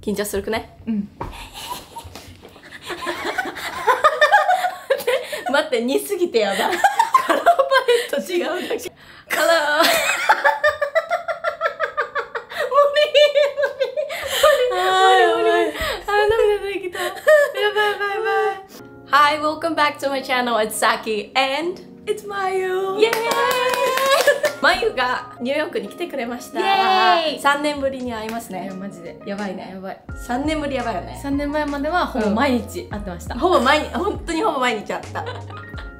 緊張するくね。待って、似すぎてやばい。カラーパレット違うだけ。カラー。Hi, welcome back to my channel. It's Saki and It's Mayu! Yay! マユがニューヨークに来てくれました。3年ぶりに会いますね。いや、マジで。やばいね。やばい。3年ぶりやばいよね。3年前まではほぼ毎日会ってました。ほぼ毎日、本当にほぼ毎日会った。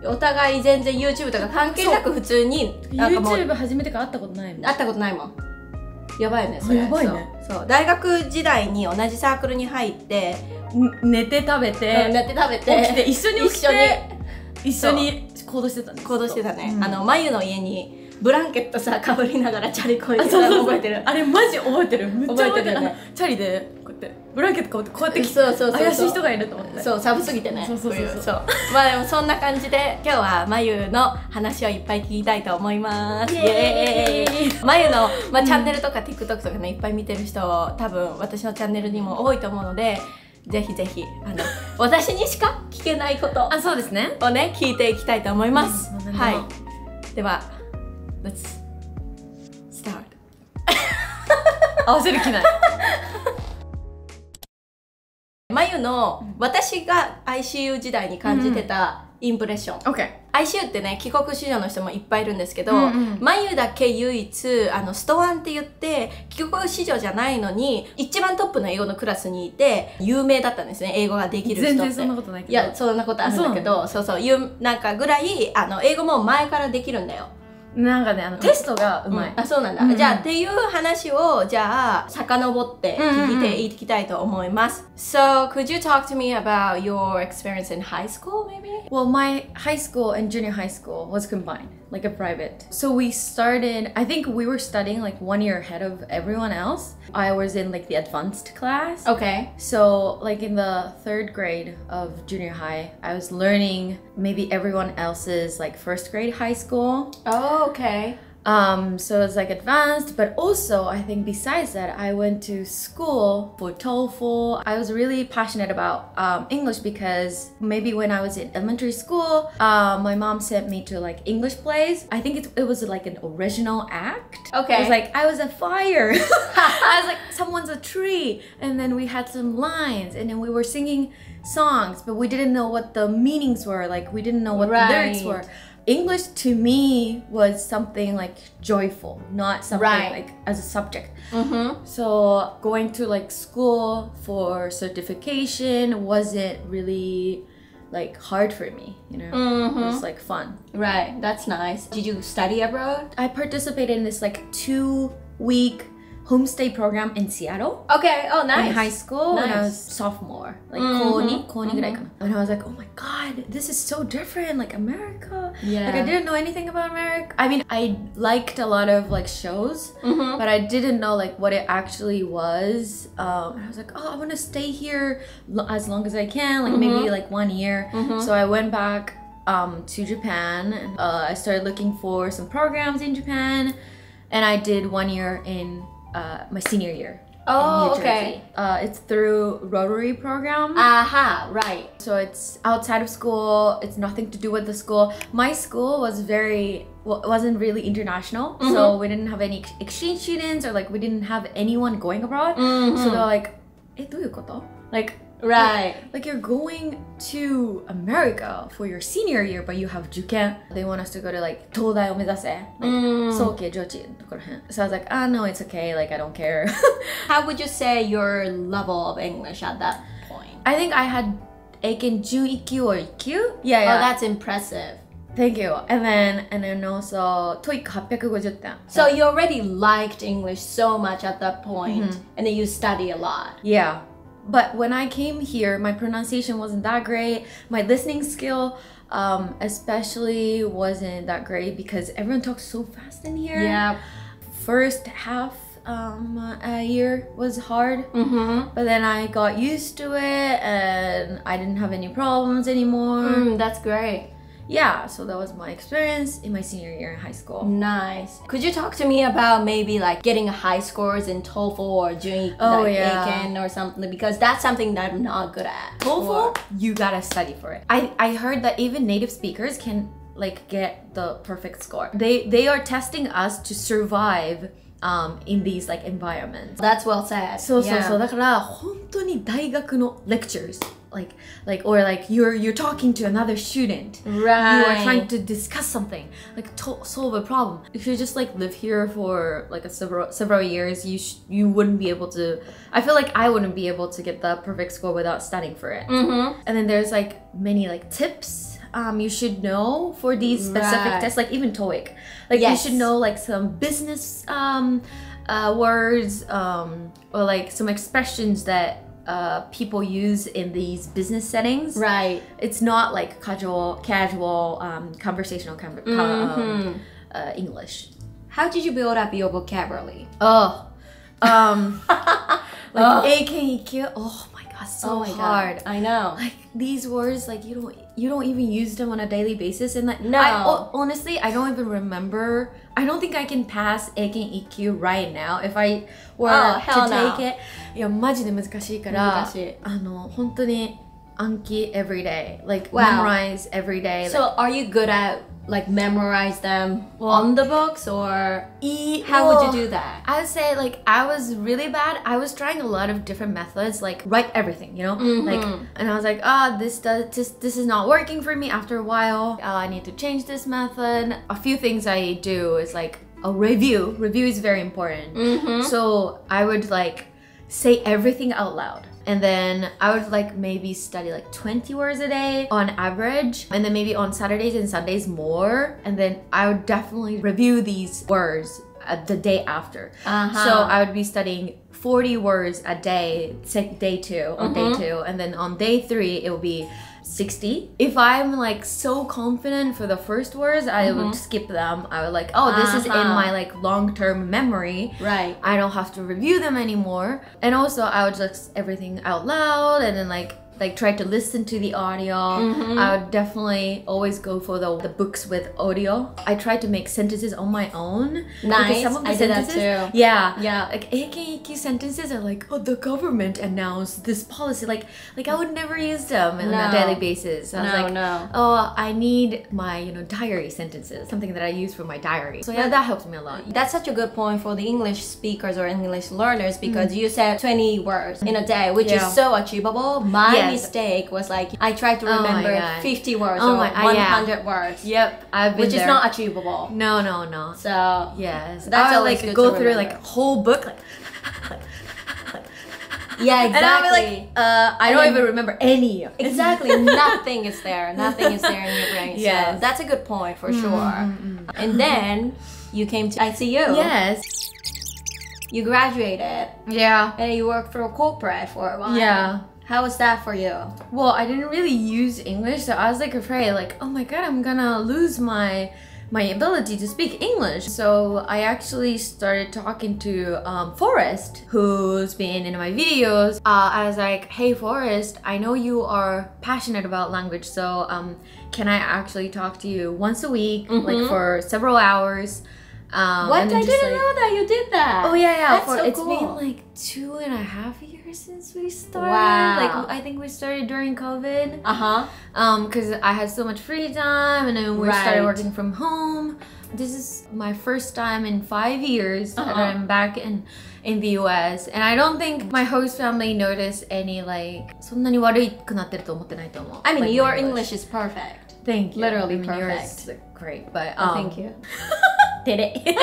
お互い全然 YouTube とか関係なく普通になんかもう YouTube 始めてから会ったことないもん。会ったことないもん。やばいよね、それ。やばいね。そう。大学時代に同じサークルに入って、寝て食べて、寝て食べて、起きて一緒に起きて、一緒に行動してたね。行動してたね。マユの家にブランケットさ、かぶりながらチャリこいでたの覚えてる。あれマジ覚えてる。めっちゃ覚えてるね。チャリでこうやってブランケットかぶってこうやって来て、怪しい人がいると思って。そう、寒すぎてね。そう。まあでもそんな感じで今日はマユの話をいっぱい聞きたいと思います。イエーイ。マユのチャンネルとか TikTok とかね、いっぱい見てる人多分私のチャンネルにも多いと思うので、ぜひぜひ私にしか聞けないことそうですねをね聞いていきたいと思います。はい。では Let's start 合わせる気ない。マユの私が ICU 時代に感じてたインプレッション。ICU ってね、帰国子女の人もいっぱいいるんですけど、マユだけ唯一ストワンって言って帰国子女じゃないのに一番トップの英語のクラスにいて有名だったんですね、英語ができる人って。全然そんなことないけど。いや、そんなことあるんだけど、そうなんかぐらい英語も前からできるんだよ。なんかね、テストがうまい。そうなんだ。じゃあっていう話をじゃあ遡って聞いていきたいと思います。So, could you talk to me about your experience in high school, maybe? Well, my high school and junior high school was combined, like a private. So we started, I think we were studying like 1 year ahead of everyone else. I was in like the advanced class. Okay. So like in the 3rd grade of junior high, I was learning maybe everyone else's like 1st grade high school. Oh, okay. So it's like advanced, but also I think besides that, I went to school for TOEFL. I was really passionate about English because maybe when I was in elementary school, my mom sent me to like English plays. I think it was like an original act. Okay. It was like, I was a fire. I was like, someone's a tree. And then we had some lines and then we were singing songs, but we didn't know what the meanings were. Like we didn't know what the lyrics were. English to me was something like joyful, not something like as a subject. So going to like school for certification wasn't really like hard for me, you know. It was like fun. Right, that's nice. Did you study abroad? I participated in this like 2-week homestay program in Seattle. Okay, oh nice. In high school when I was sophomore, like 高2ぐらいかな. And I was like, oh my god, this is so different, like America. Like I didn't know anything about America. I mean, I liked a lot of like shows, but I didn't know like what it actually was. And I was like, oh, I want to stay here as long as I can, like maybe like 1 year. So I went back to Japan. And, I started looking for some programs in Japan, and I did 1 year in my senior year. Oh, okay. It's through Rotary program. Aha, right. So it's outside of school. It's nothing to do with the school. My school was wasn't really international. So we didn't have any exchange students or like we didn't have anyone going abroad. So they're like, どういうこと？ Like, like you're going to America for your senior year, but you have 受験. They want us to go to like 東大を目指せ. Like 早期上智ところへん. So I was like, no, it's okay. Like I don't care. How would you say your level of English at that point? I think I had 英検準1級 or 1級? Yeah. Oh, that's impressive. Thank you. And then also TOEIC 850点. So you already liked English so much at that point, and then you study a lot. Yeah. But when I came here, my pronunciation wasn't that great. My listening skill especially wasn't that great because everyone talks so fast in here. Yeah. First half a year was hard, but then I got used to it and I didn't have any problems anymore. That's great. yeah, so that was my experience in my senior year in high school. Nice. Could you talk to me about maybe like getting high scores in TOEFL or doing Aiken or something? Because that's something that I'm not good at. TOEFL, you gotta study for it. I heard that even native speakers can like get the perfect score. They are testing us to survive in these like environments. That's well said. そうだから本当に大学の lectures or like you're talking to another student. Right. You are trying to discuss something, like to solve a problem. If you just like live here for like several years, you wouldn't be able to. I feel like I wouldn't be able to get the perfect score without studying for it. And then there's like many like tips you should know for these specific tests, like even TOEIC. Like you should know like some business words or like some expressions that people use in these business settings. Right. It's not like casual conversational English. How did you build up your vocabulary? AKEQ. Oh my god, so hard. I know. Like these words, like you don't even use them on a daily basis, and like honestly, I don't even remember. I don't think I can pass AKEQ right now if I were to take it. いやマジで難しいから本当に暗記 every day, like memorize every day. So are you good at like memorize them on the books or how would you do that? I would say like I was really bad. I was trying a lot of different methods, like write everything, you know, like, and I was like, this is not working for me. After a while, I need to change this method. A few things I do is like a review. Review is very important. So I would like say everything out loud. And then I would like maybe study like 20 words a day on average. And then maybe on Saturdays and Sundays more. And then I would definitely review these words the day after. So I would be studying 40 words a day, day 2 on day 2. And then on day 3, it will be 60. If I'm like so confident for the first words, I would skip them. I would like, this is in my like long-term memory. Right. I don't have to review them anymore. And also I would just everything out loud and then like try to listen to the audio. I would definitely always go for the books with audio. I tried to make sentences on my own. Nice. Some of the I sentences, did that too. Yeah. Like AKEQ sentences are like, the government announced this policy. Like I would never use them on a daily basis. I was like, I need my diary sentences, something that I use for my diary. So yeah, that helps me a lot. That's such a good point for the English speakers or English learners because you said 20 words in a day, which is so achievable. My mistake was like I tried to remember 50 words or 100 words. Yep, I've been which is not achievable. No. So yes, that's I like go through like a whole book. Like, yeah, exactly. And I'll be like, I don't even remember any. Exactly, nothing is there. Nothing is there in your brain. Yes. So that's a good point for sure. And then you came to ICU. Yes. You graduated. Yeah. And you worked for a corporate for a while. Yeah. How was that for you? Well, I didn't really use English, so I was like afraid, like, oh my god, I'm gonna lose my ability to speak English. So I actually started talking to Forrest, who's been in my videos. I was like, hey Forrest, I know you are passionate about language, so can I actually talk to you once a week, like for several hours? What? I didn't know that you did that. Oh yeah. That's so it's cool. been like 2.5 years since we started. Wow. Like I think we started during COVID. Because I had so much free time and then we started working from home. This is my first time in 5 years that I'm back in the US, and I don't think my host family noticed any like そんなに悪くなってると思ってないと思う. I mean, like, your English is perfect. Thank you. Literally perfect. Yours is great, but thank you. Did it.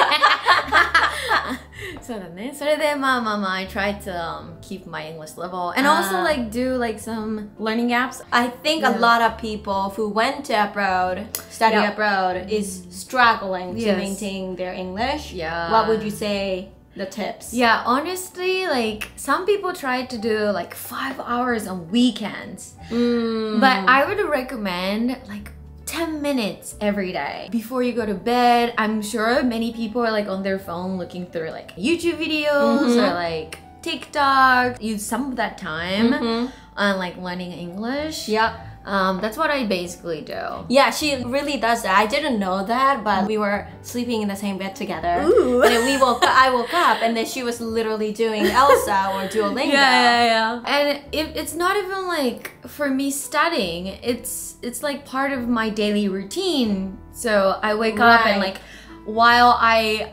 そうだね。それでI tried to keep my English level and also like do like some learning apps. I think a lot of people who went to abroad, study abroad, is struggling to maintain their English. Yeah. What would you say the tips? Yeah, honestly, like some people try to do like 5 hours on weekends, but I would recommend like 10 minutes every day before you go to bed. I'm sure many people are like on their phone looking through like YouTube videos or like TikTok. Use some of that time on like learning English. Yeah. That's what I basically do. Yeah, she really does that. I didn't know that, but we were sleeping in the same bed together. Ooh. And then I woke up, and then she was literally doing Elsa or Duolingo. Yeah. And it's not even like for me studying. It's like part of my daily routine. So I wake up and like while I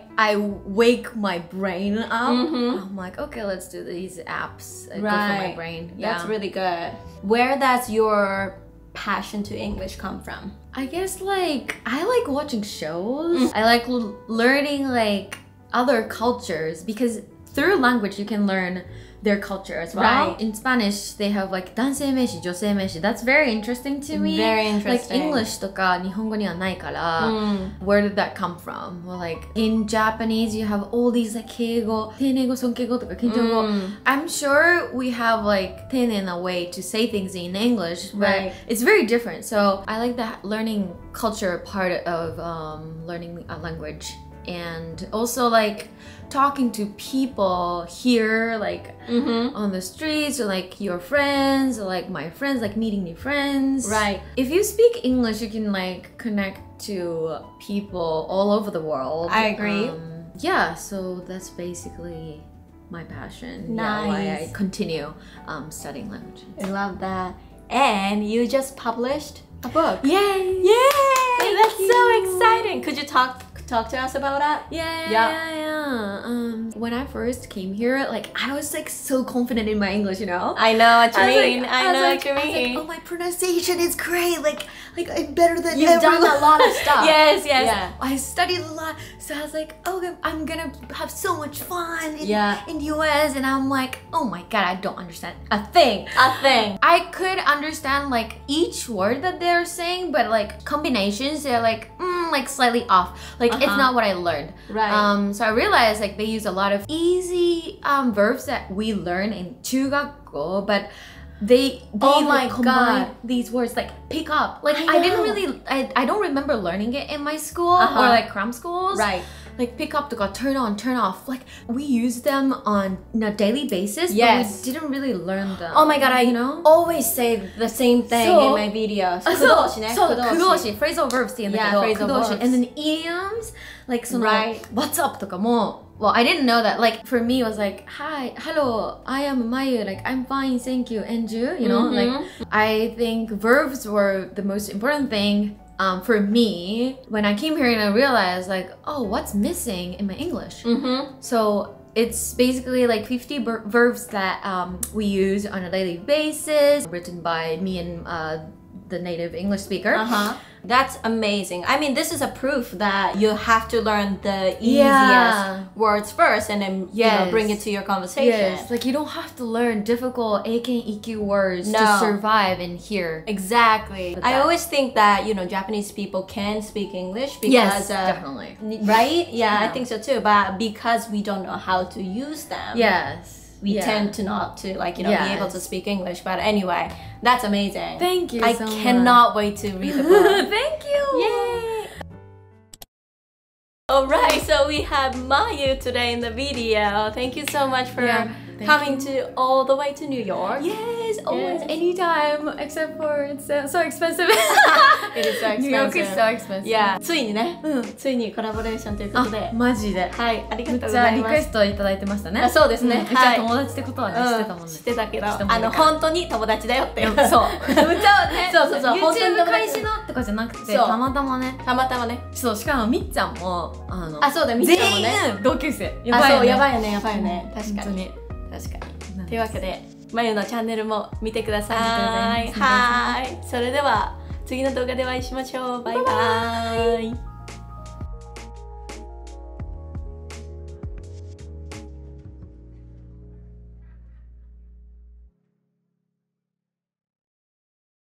wake my brain up, I'm like, okay, let's do these apps. Good for my brain. Yeah. That's really good. Where does your passion to English come from? I guess like I like watching shows. I like learning like other cultures because through language you can learn their culture as well. Right. In Spanish, they have like 男性名詞、女性名詞. That's very interesting to me. Very interesting. Like English とか日本語にはないから、where did that come from? Well, like in Japanese, you have all these like 敬語、丁寧語、尊敬語とか緊張語. I'm sure we have like 丁寧な way to say things in English, but it's very different. So I like that learning culture part of learning a language. And also like talking to people here like on the streets or like your friends or like my friends, like meeting new friends. Right. If you speak English, you can like connect to people all over the world. I agree. Yeah, so that's basically my passion. Nice. Yeah, why I continue studying languages. I love that. And you just published a book. Yay! Yay! That's so exciting. Could you talk to us about that? Yeah. When I first came here, like I was like so confident in my English, you know? I know what you mean. I know what you mean. I was like, oh, my pronunciation is great. Like I'm better than You've done a lot of stuff. Yes. Yeah. I studied a lot. So I was like, okay, I'm gonna have so much fun in the US. And I'm like, oh my God, I don't understand a thing. I could understand like each word that they're saying, but like combinations, they're like slightly off. Like it's not what I learned. Right. So I realized like they use a lot of easy verbs that we learn in 中学校, but they combine these words like pick up. Like I don't remember learning it in my school or like cram schools. Right. Like pick up to go turn on, turn off. Like we use them on a daily basis, but we didn't really learn them. Oh my God, I always say the same thing in my videos. 駆動詞ね。駆動詞。phrasal verbs って言うんだけど、駆動詞。And then idioms, like その what's up とかも、well, I didn't know that. Like for me, it was like, hi, hello, I am Mayu. Like I'm fine, thank you. And you know, like I think verbs were the most important thing. For me, when I came here and I realized like, oh, what's missing in my English? So it's basically like 50 verbs that we use on a daily basis, written by me and the native English speaker. That's amazing. I mean, this is a proof that you have to learn the easiest words first and then you know, bring it to your conversation. Yes, like you don't have to learn difficult Eiken EQ words to survive in here. Exactly. I always think that, you know, Japanese people can speak English because definitely. Right? Yeah, I think so too. But because we don't know how to use them. We tend to not to like, you know, be able to speak English. But anyway, that's amazing. Thank you I so cannot wait to read the book. Thank you. Yay. Alright, so we have Mayu today in the video. Thank you so much for coming to all the way to New York. Yes, always, anytime, except for it's so expensive. It is so expensive. New York is so expensive. Yeah. ついにね、ついにコラボレーションということで。マジで。はい、ありがとうごめっちざいます。ゃリクエストいただいてましたね。そうですね。うちは友達ってことはね、知ってたもんね。知ってたけど、本当に友達だよっていう。そう。うちはね、そう。YouTube 開始のとかじゃなくて、たまたまね。そう、しかもみっちゃんも、そうだ、みっちゃんもね。全員同級生。やばいよね。やばいよね。確かに。というわけで、まゆのチャンネルも見てください。はい。それでは次の動画でお会いしましょう。バイバイ。